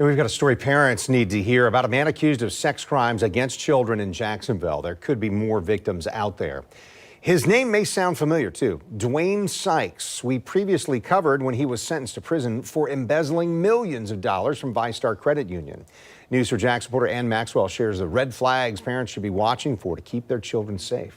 And we've got a story parents need to hear about a man accused of sex crimes against children in Jacksonville. There could be more victims out there. His name may sound familiar too. Dwayne Sykes. We previously covered when he was sentenced to prison for embezzling millions of dollars from VyStar Credit Union. News4Jax reporter Ann Maxwell shares the red flags parents should be watching for to keep their children safe.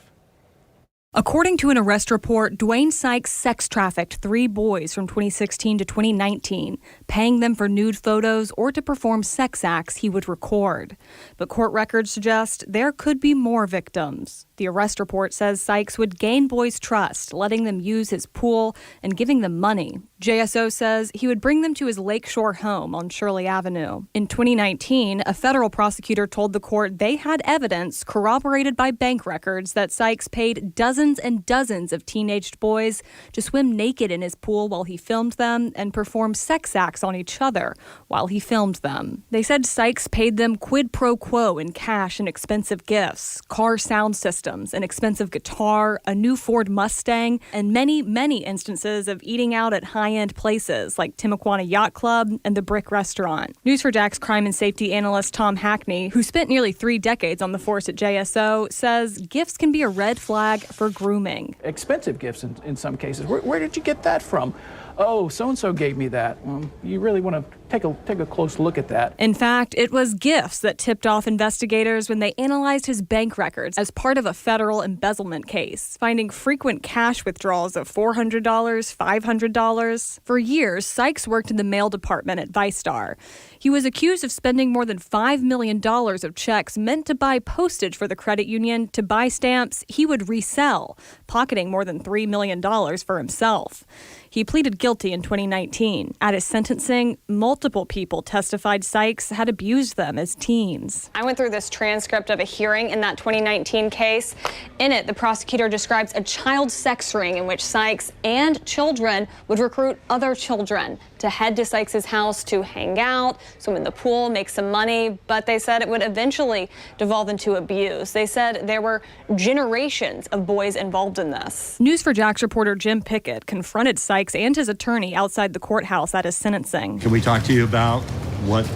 According to an arrest report, Dwayne Sykes sex trafficked 3 boys from 2016 to 2019, paying them for nude photos or to perform sex acts he would record. But court records suggest there could be more victims. The arrest report says Sykes would gain boys' trust, letting them use his pool and giving them money. JSO says he would bring them to his lakeshore home on Shirley Avenue. In 2019, a federal prosecutor told the court they had evidence corroborated by bank records that Sykes paid dozens and dozens of teenaged boys to swim naked in his pool while he filmed them and perform sex acts on each other while he filmed them. They said Sykes paid them quid pro quo in cash and expensive gifts, car sound systems, an expensive guitar, a new Ford Mustang, and many, many instances of eating out at high-end places like Timuquana Yacht Club and the Brick Restaurant. News4Jax crime and safety analyst Tom Hackney, who spent nearly 3 decades on the force at JSO, says gifts can be a red flag for grooming. Expensive gifts in some cases. Where did you get that from? Oh, so-and-so gave me that. You really want to take a close look at that. In fact, it was gifts that tipped off investigators when they analyzed his bank records as part of a federal embezzlement case, finding frequent cash withdrawals of $400, $500. For years, Sykes worked in the mail department at VyStar. He was accused of spending more than $5 million of checks meant to buy postage for the credit union to buy stamps he would resell, pocketing more than $3 million for himself. He pleaded guilty in 2019. At his sentencing, multiple people testified Sykes had abused them as teens. I went through this transcript of a hearing in that 2019 case. In it, the prosecutor describes a child sex ring in which Sykes and children would recruit other children to head to Sykes' house to hang out, swim in the pool, make some money, but they said it would eventually devolve into abuse. They said there were generations of boys involved in this. News4Jax reporter Jim Pickett confronted Sykes and his attorney outside the courthouse at his sentencing. Can we talk to you about what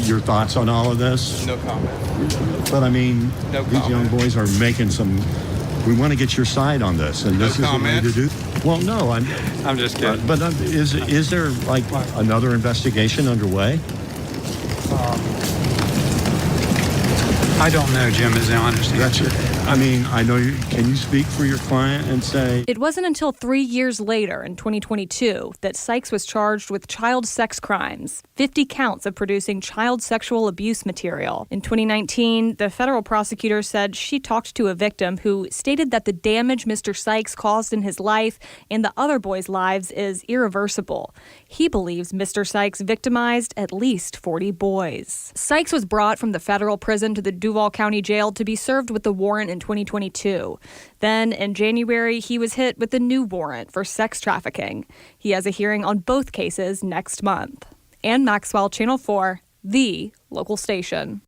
your thoughts on all of this? No comment. But I mean, no these young boys are making some. We want to get your side on this, and this is the way to do. Well, no, I'm just kidding. But is there like another investigation underway? I don't know, Jim, is the honest answer. I mean, I know you. Can you speak for your client and say? It wasn't until 3 years later, in 2022, that Sykes was charged with child sex crimes, 50 counts of producing child sexual abuse material. In 2019, the federal prosecutor said she talked to a victim who stated that the damage Mr. Sykes caused in his life and the other boys' lives is irreversible. He believes Mr. Sykes victimized at least 40 boys. Sykes was brought from the federal prison to the Duval County Jail to be served with the warrant in 2022. Then, in January, he was hit with a new warrant for sex trafficking. He has a hearing on both cases next month. Ann Maxwell, Channel 4, the local station.